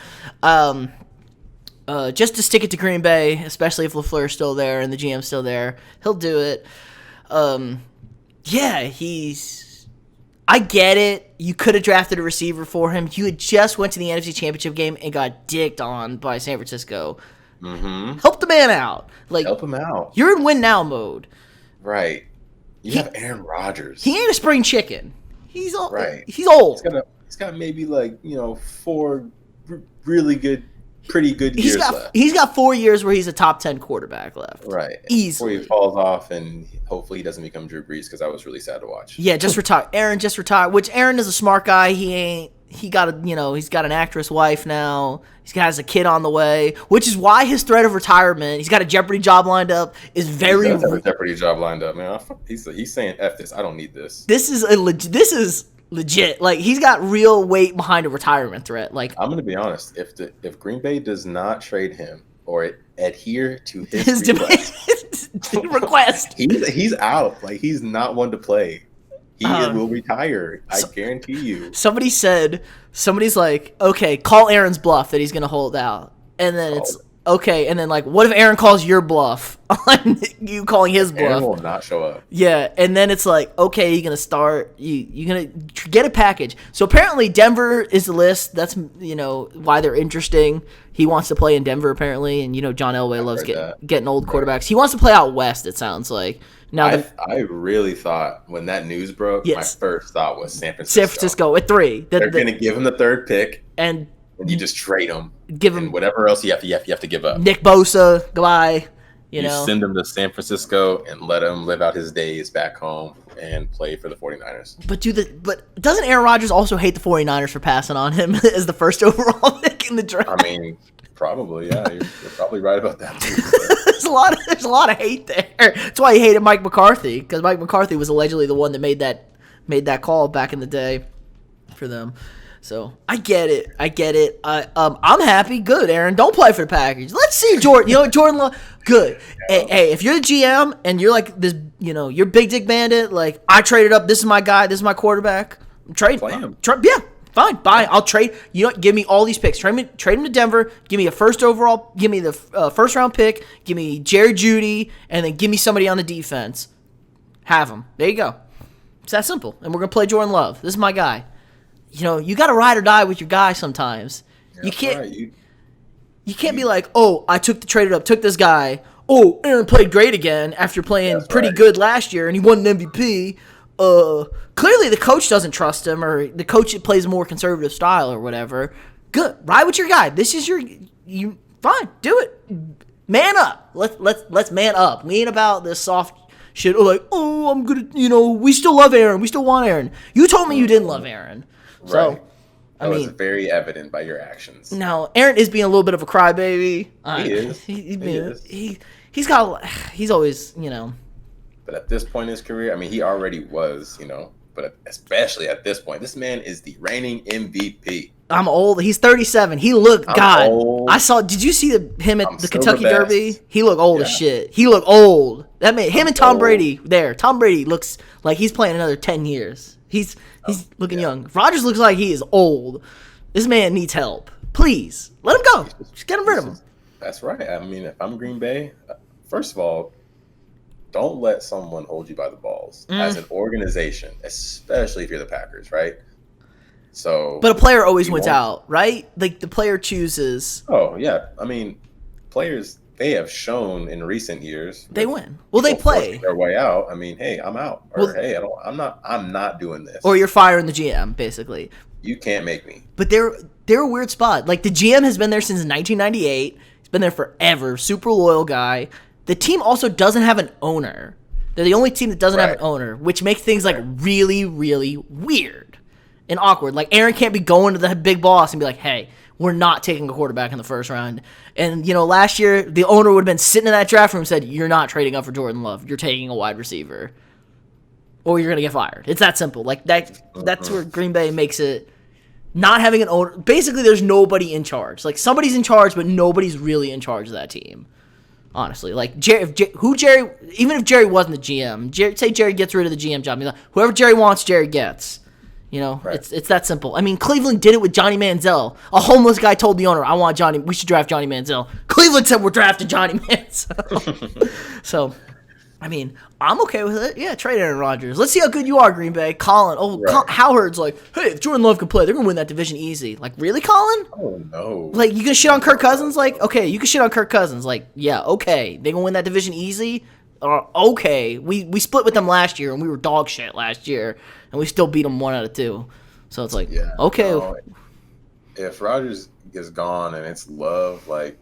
Speaker 4: Just to stick it to Green Bay, especially if LaFleur's still there and the GM's still there. He'll do it. Yeah, I get it. You could have drafted a receiver for him. You had just went to the NFC Championship game and got dicked on by San Francisco.
Speaker 5: Mm-hmm.
Speaker 4: Help the man out.
Speaker 5: Help him out.
Speaker 4: You're in win now mode.
Speaker 5: Right. You have Aaron Rodgers.
Speaker 4: He ain't a spring chicken. He's old.
Speaker 5: Right.
Speaker 4: He's old.
Speaker 5: He's got maybe 4 really good, pretty good years left.
Speaker 4: He's got 4 years where he's a top 10 quarterback left.
Speaker 5: Right.
Speaker 4: Easily.
Speaker 5: Before he falls off, and hopefully he doesn't become Drew Brees, because that was really sad to watch.
Speaker 4: Yeah, just retire. Aaron just retired. Which Aaron is a smart guy. He's got an actress wife now. He has a kid on the way, which is why his threat of retirement. He's got a Jeopardy job lined up. Is very.
Speaker 5: He does have a Jeopardy job lined up, man. He's saying F this. I don't need this.
Speaker 4: This is legit. Like, he's got real weight behind a retirement threat. Like,
Speaker 5: I'm gonna be honest. If Green Bay does not trade him or adhere to his
Speaker 4: request,
Speaker 5: he's out. Like, he's not one to play. He will retire. I guarantee you. Somebody's like, okay, call Aaron's bluff that he's going to hold out. And then it's, okay, and then what if Aaron calls your bluff on you calling his bluff? Aaron will not show up.
Speaker 4: Yeah, and then it's like, okay, you're going to start, you're going to get a package. So apparently Denver is the list. That's, why they're interesting. He wants to play in Denver, apparently, and, John Elway loves getting old quarterbacks. He wants to play out west, it sounds like. Now,
Speaker 5: I really thought when that news broke, my first thought was San Francisco.
Speaker 4: San Francisco at 3.
Speaker 5: They're going to give him the 3rd pick,
Speaker 4: and
Speaker 5: you just trade him.
Speaker 4: Give him
Speaker 5: and whatever else you have to give up.
Speaker 4: Nick Bosa, goodbye. You
Speaker 5: send him to San Francisco and let him live out his days back home and play for the 49ers.
Speaker 4: But doesn't Aaron Rodgers also hate the 49ers for passing on him as the first overall pick in the draft?
Speaker 5: I mean, probably, yeah. You're probably right about that too.
Speaker 4: There's a lot of hate there. That's why he hated Mike McCarthy, because Mike McCarthy was allegedly the one that made that call back in the day for them. So I get it. I'm happy. Good, Aaron. Don't play for the Packers. Let's see Jordan. Jordan Love. Good. Hey, if you're the GM and you're like this, you're Big Dick Bandit. Like, I traded up. This is my guy. This is my quarterback. I'm trading.
Speaker 5: Play him.
Speaker 4: Yeah. Fine, bye. I'll trade. Give me all these picks. Trade him to Denver. Give me a first overall. Give me the first round pick. Give me Jerry Jeudy, and then give me somebody on the defense. Have him. There you go. It's that simple. And we're gonna play Jordan Love. This is my guy. You got to ride or die with your guy sometimes. Yeah, you can't. Right. You can't be like, oh, I took this guy. Oh, Aaron played great again after playing pretty good last year, and he won an MVP. Clearly the coach doesn't trust him, or the coach plays a more conservative style or whatever. Good. Ride with your guy. This is you fine. Do it. Man up. Let's man up. We ain't about this soft shit. I'm gonna, we still love Aaron. We still want Aaron. You told me you didn't love Aaron. So,
Speaker 5: right. That was very evident by your actions.
Speaker 4: No, Aaron is being a little bit of a crybaby.
Speaker 5: He is.
Speaker 4: He's always,
Speaker 5: But at this point in his career, I mean, he already was, but especially at this point, this man is the reigning MVP.
Speaker 4: I'm old. He's 37. He looked,
Speaker 5: old.
Speaker 4: Did you see him at the Kentucky Derby? He looked old as shit. He looked old. That man, him and Tom Brady there. Tom Brady looks like he's playing another 10 years. He's looking young. Rodgers looks like he is old. This man needs help. Please, let him go. Just get rid of him.
Speaker 5: That's right. I mean, if I'm Green Bay, first of all, don't let someone hold you by the balls as an organization, especially if you're the Packers, right? So,
Speaker 4: but a player always wins out, right? Like the player chooses.
Speaker 5: Oh yeah, I mean, players they have shown in recent years
Speaker 4: they win. Well, they play
Speaker 5: their way out. I mean, hey, I'm out, or hey, I'm not doing this.
Speaker 4: Or you're firing the GM, basically.
Speaker 5: You can't make me.
Speaker 4: But they're a weird spot. Like the GM has been there since 1998. He's been there forever. Super loyal guy. The team also doesn't have an owner. They're the only team that doesn't have an owner, which makes things like really, really weird and awkward. Like Aaron can't be going to the big boss and be like, "Hey, we're not taking a quarterback in the first round." And last year the owner would have been sitting in that draft room and said, "You're not trading up for Jordan Love. You're taking a wide receiver, or you're gonna get fired." It's that simple. Like that. That's where Green Bay makes it. Not having an owner. Basically, there's nobody in charge. Like somebody's in charge, but nobody's really in charge of that team. Honestly, like even if Jerry wasn't the GM, say Jerry gets rid of the GM job, like, whoever Jerry wants, Jerry gets. It's that simple. I mean, Cleveland did it with Johnny Manziel. A homeless guy told the owner, we should draft Johnny Manziel. Cleveland said we're drafting Johnny Manziel. So, I mean, I'm okay with it. Yeah, trade Aaron Rodgers. Let's see how good you are, Green Bay. Colin. Howard's like, hey, if Jordan Love can play, they're going to win that division easy. Like, really, Colin?
Speaker 5: Oh, no.
Speaker 4: Like, you can shit on Kirk Cousins? Like, okay, you can shit on Kirk Cousins. Like, yeah, okay. They going to win that division easy? Okay. We split with them last year, and we were dog shit last year, and we still beat them 1 out of 2. So it's like, okay.
Speaker 5: No, if Rodgers is gone and it's Love, like,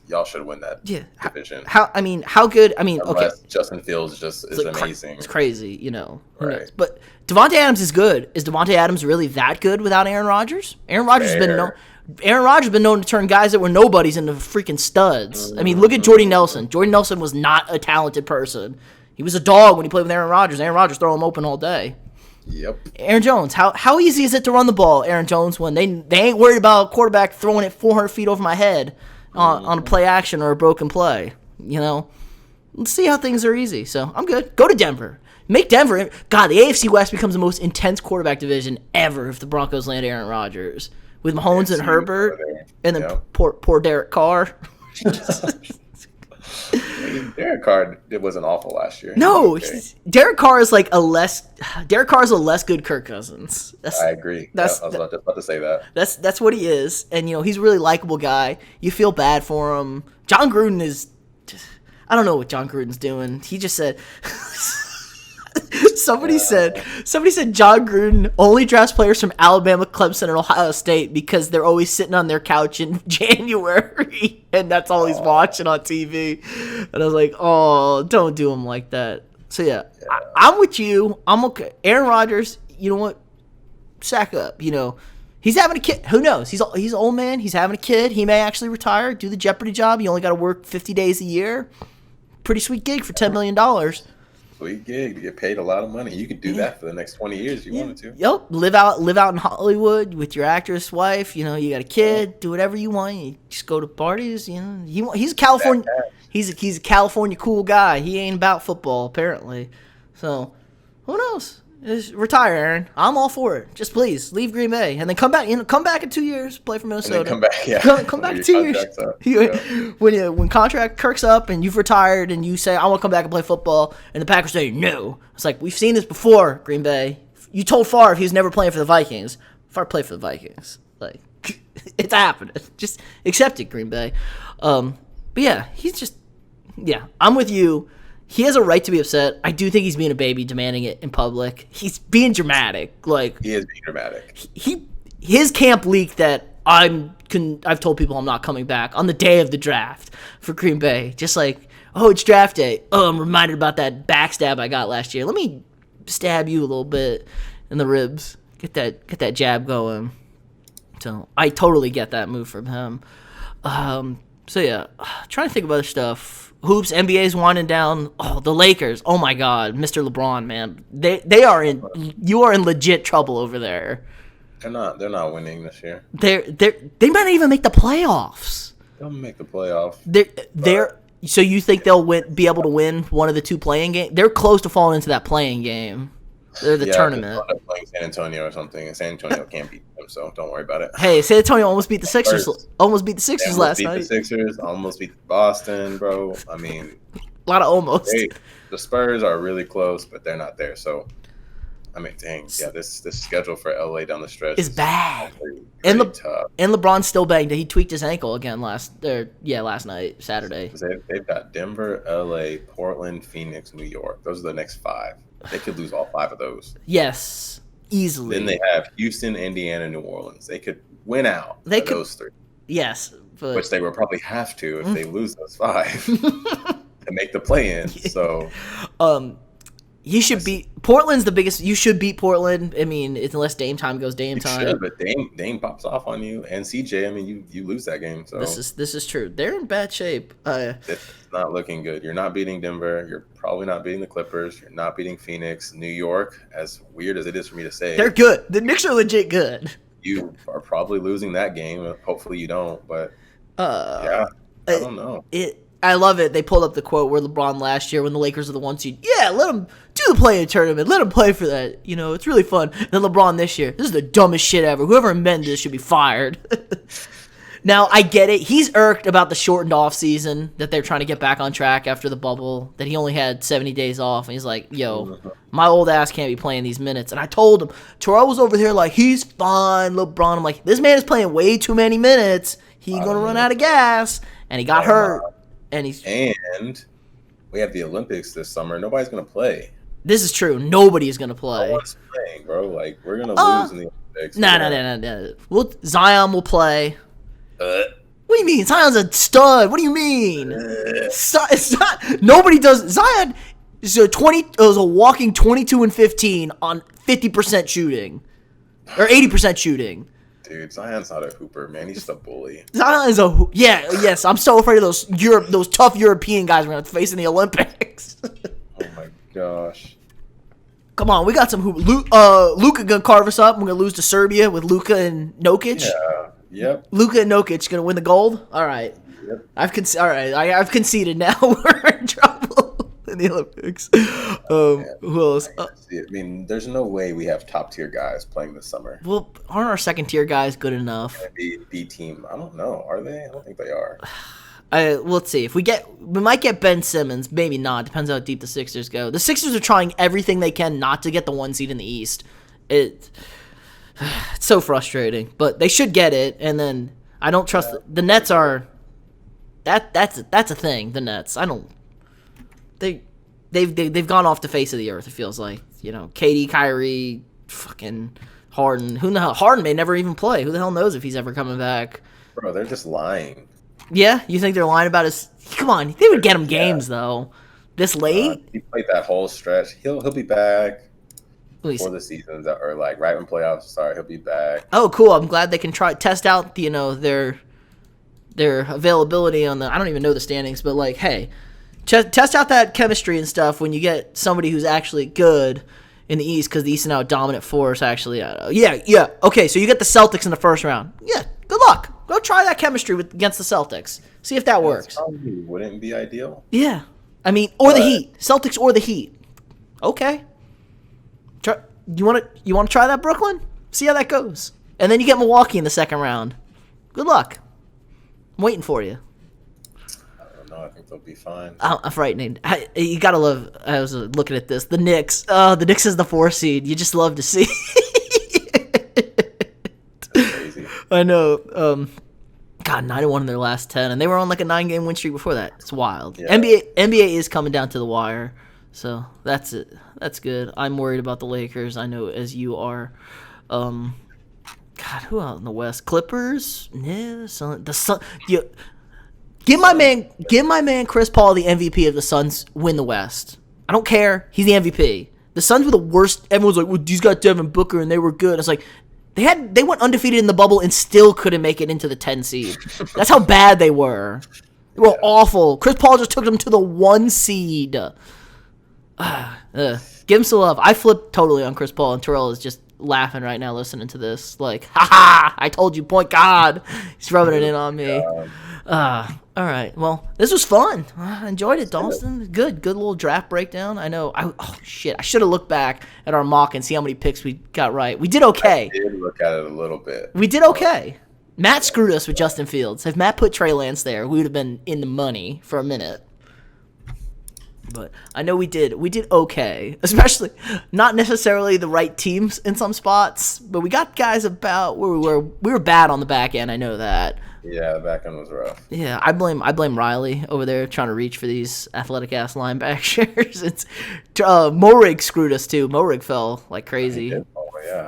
Speaker 5: y'all should win that division.
Speaker 4: How good? I mean,
Speaker 5: unless
Speaker 4: okay.
Speaker 5: Justin Fields just is amazing.
Speaker 4: It's crazy,
Speaker 5: Right.
Speaker 4: But Devontae Adams is good. Is Devontae Adams really that good without Aaron Rodgers? Aaron Rodgers has been known to turn guys that were nobodies into freaking studs. I mean, look at Jordy Nelson. Jordy Nelson was not a talented person. He was a dog when he played with Aaron Rodgers. Aaron Rodgers throw him open all day.
Speaker 5: Yep.
Speaker 4: Aaron Jones, how easy is it to run the ball, Aaron Jones, when they ain't worried about a quarterback throwing it 400 feet over my head on a play action or a broken play? Let's see how things are easy. So I'm good. Go to Denver. Make Denver. God, the AFC West becomes the most intense quarterback division ever if the Broncos land Aaron Rodgers with Mahomes and Herbert, and then poor Derek Carr.
Speaker 5: Derek Carr wasn't awful last year.
Speaker 4: No, Derek Carr is a less good Kirk Cousins.
Speaker 5: I agree. I was about to say that.
Speaker 4: That's what he is, and he's a really likable guy. You feel bad for him. John Gruden is. I don't know what John Gruden's doing. He just said. Somebody said John Gruden only drafts players from Alabama, Clemson, and Ohio State because they're always sitting on their couch in January, and that's all he's watching on TV. And I was like, oh, don't do him like that. So yeah. I'm with you. I'm okay. Aaron Rodgers, you know what? Sack up. He's having a kid. Who knows? He's an old man. He's having a kid. He may actually retire, do the Jeopardy job. You only got to work 50 days a year. Pretty sweet gig for $10 million.
Speaker 5: Sweet gig to get paid a lot of money. You could do that for the next 20 years if you wanted to.
Speaker 4: Yep. Live out in Hollywood with your actress wife. You got a kid. Do whatever you want. You just go to parties. He's a California. He's a California cool guy. He ain't about football apparently. So who knows? Just retire, Aaron. I'm all for it. Just please leave Green Bay and then come back. Come back in 2 years. Play for Minnesota.
Speaker 5: And then come back. Yeah.
Speaker 4: Come back in 2 years. When contract Kirk's up and you've retired and you say I want to come back and play football, and the Packers say no. It's like we've seen this before. Green Bay. You told Favre he was never playing for the Vikings. Favre played for the Vikings. Like it's happening. Just accept it, Green Bay. But yeah, I'm with you. He has a right to be upset. I do think he's being a baby, demanding it in public. He's being dramatic. Like
Speaker 5: he is being dramatic.
Speaker 4: His camp leaked that I've told people I'm not coming back on the day of the draft for Green Bay. Just like, oh, it's draft day. Oh, I'm reminded about that backstab I got last year. Let me stab you a little bit in the ribs. Get that jab going. So I totally get that move from him. So yeah, trying to think of other stuff. Hoops, NBA's winding down. Oh, the Lakers. Oh my God, Mr. LeBron, man. You are in legit trouble over there.
Speaker 5: They're not winning this year.
Speaker 4: They might not even make the playoffs.
Speaker 5: They'll make the playoffs.
Speaker 4: So you think they'll be able to win one of the two playing games? They're close to falling into that playing game. They're the tournament.
Speaker 5: They're playing San Antonio or something, and San Antonio can't beat them, so don't worry about it.
Speaker 4: Hey, San Antonio almost beat the Sixers. Almost beat the Sixers last night.
Speaker 5: The Sixers, almost beat Boston, bro. I mean,
Speaker 4: a lot of almost.
Speaker 5: The Spurs are really close, but they're not there. So, I mean, dang, yeah, this schedule for LA down the stretch
Speaker 4: is bad.
Speaker 5: And
Speaker 4: tough. And LeBron's still banged. He tweaked his ankle again last night, Saturday.
Speaker 5: They've got Denver, LA, Portland, Phoenix, New York. Those are the next 5. They could lose all 5 of those.
Speaker 4: Yes, easily.
Speaker 5: Then they have Houston, Indiana, New Orleans. They could win out those 3.
Speaker 4: Yes. But,
Speaker 5: which they will probably have to if they lose those 5 to make the play-in. So,
Speaker 4: you should beat Portland's the biggest. You should beat Portland. I mean, unless Dame time goes Dame time.
Speaker 5: Should, but Dame pops off on you, and CJ. I mean, you lose that game. So
Speaker 4: this is true. They're in bad shape.
Speaker 5: It's not looking good. You're not beating Denver. You're probably not beating the Clippers. You're not beating Phoenix, New York. As weird as it is for me to say,
Speaker 4: they're good. The Knicks are legit good.
Speaker 5: You are probably losing that game. Hopefully you don't. But yeah, I don't know.
Speaker 4: I love it. They pulled up the quote where LeBron last year when the Lakers were the 1 seed. Yeah, let them do the play-in tournament. Let them play for that. You know, it's really fun. And then LeBron this year. This is the dumbest shit ever. Whoever invented this should be fired. Now, I get it. He's irked about the shortened off season that they're trying to get back on track after the bubble, that he only had 70 days off. And he's like, yo, my old ass can't be playing these minutes. And I told him, Terrell was over here like, he's fine, LeBron. I'm like, this man is playing way too many minutes. He's going to run out of gas. And he got hurt. And
Speaker 5: we have the Olympics this summer. Nobody's going to play.
Speaker 4: This is true. Nobody is going to play.
Speaker 5: No one's playing, bro. Like, we're going to lose in the Olympics.
Speaker 4: No. Zion will play. What do you mean? Zion's a stud. What do you mean? It's not. Nobody does. Zion is a walking 22-15 on 50% shooting, or 80% shooting.
Speaker 5: Dude, Zion's not a hooper, man. He's just a bully.
Speaker 4: Zion is yes. I'm so afraid of those tough European guys we're gonna face in the Olympics.
Speaker 5: Oh my gosh.
Speaker 4: Come on, we got some hoop. Luka gonna carve us up. We're gonna lose to Serbia with Luka and Jokic.
Speaker 5: Yeah. Yep.
Speaker 4: Luka and Jokic gonna win the gold. All right.
Speaker 5: Yep.
Speaker 4: I've conceded now. We're in trouble in the Olympics. Who else?
Speaker 5: I mean, there's no way we have top tier guys playing this summer.
Speaker 4: Well, aren't our second tier guys good enough?
Speaker 5: B team. I don't know. Are they? I don't think they are.
Speaker 4: Let's see. We might get Ben Simmons. Maybe not. Depends how deep the Sixers go. The Sixers are trying everything they can not to get the 1 seed in the East. It's so frustrating, but they should get it. And then I don't trust the Nets. Are that's a thing. The Nets. I don't. They've gone off the face of the earth. It feels like, you know, KD, Kyrie, fucking Harden. Who the hell? Harden may never even play. Who the hell knows if he's ever coming back?
Speaker 5: Bro, they're just lying.
Speaker 4: Yeah, you think they're lying about his? Come on, they would get him games though. This late?
Speaker 5: He played that whole stretch. He'll be back before the seasons, or like right when playoffs start. He'll be back.
Speaker 4: Oh, cool! I'm glad they can test out their availability on the. I don't even know the standings, but like, hey. Test out that chemistry and stuff when you get somebody who's actually good in the East, because the East is now a dominant force, actually. Yeah. Okay, so you get the Celtics in the first round. Yeah, good luck. Go try that chemistry against the Celtics. See if that works.
Speaker 5: Probably wouldn't be ideal.
Speaker 4: Yeah. I mean, or the Heat. Celtics or the Heat. Okay. You want to try that, Brooklyn? See how that goes. And then you get Milwaukee in the second round. Good luck. I'm waiting for you.
Speaker 5: I think they'll be fine.
Speaker 4: I'm frightening. You gotta love. I was looking at this. The Knicks. The Knicks is the 4 seed. You just love to see.
Speaker 5: That's crazy.
Speaker 4: I know. God, 9-1 in their last 10, and they were on like a 9-game win streak before that. It's wild. Yeah. NBA is coming down to the wire, so that's it. That's good. I'm worried about the Lakers. I know as you are. God, who out in the West? Clippers. Yeah, the Sun. Give my man Chris Paul the MVP of the Suns win the West. I don't care. He's the MVP. The Suns were the worst. Everyone's like, well, he's got Devin Booker and they were good. It's like they went undefeated in the bubble and still couldn't make it into the 10 seed. That's how bad they were. They were awful. Chris Paul just took them to the 1 seed. Give him some love. I flipped totally on Chris Paul, and Terrell is just laughing right now listening to this. Like, ha! I told you, point God. He's rubbing it in on me. All right. Well, this was fun. I enjoyed it, Dhalston. Good little draft breakdown. I know. I should have looked back at our mock and see how many picks we got right. We did okay.
Speaker 5: I did look at it a little bit.
Speaker 4: We did okay. Matt screwed us with Justin Fields. If Matt put Trey Lance there, we would have been in the money for a minute. But I know we did okay, especially not necessarily the right teams in some spots, but we got guys about where we were bad on the back end. I know that.
Speaker 5: Yeah, the back end was rough.
Speaker 4: Yeah, I blame Riley over there trying to reach for these athletic ass linebackers. It's Morig screwed us too. Morig fell like crazy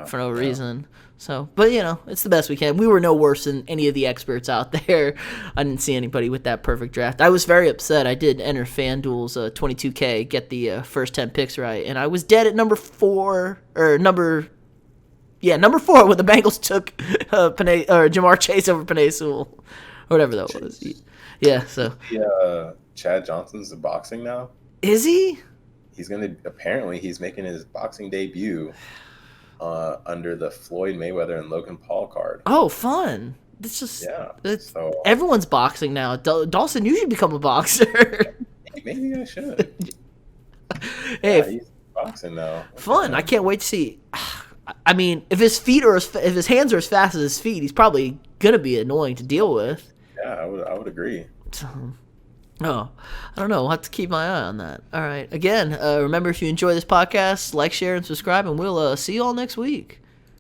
Speaker 4: for no reason. So, but it's the best we can. We were no worse than any of the experts out there. I didn't see anybody with that perfect draft. I was very upset. I did enter FanDuel's 22K, get the first 10 picks right, and I was dead at number 4 when the Bengals took Jamar Chase over Penei Sewell, or whatever that was. Yeah, so.
Speaker 5: Chad Johnson's in boxing now.
Speaker 4: Is he?
Speaker 5: He's making his boxing debut. Under the Floyd Mayweather and Logan Paul card.
Speaker 4: Oh, fun! It's just
Speaker 5: so,
Speaker 4: everyone's boxing now. Dhalston, you should become a boxer.
Speaker 5: Maybe I should.
Speaker 4: Hey,
Speaker 5: he's boxing now.
Speaker 4: Fun! I can't wait to see. I mean, if his hands are as fast as his feet, he's probably gonna be annoying to deal with.
Speaker 5: Yeah, I would agree.
Speaker 4: Oh, I don't know. I'll have to keep my eye on that. All right. Again, remember, if you enjoy this podcast, like, share, and subscribe, and we'll see you all next week.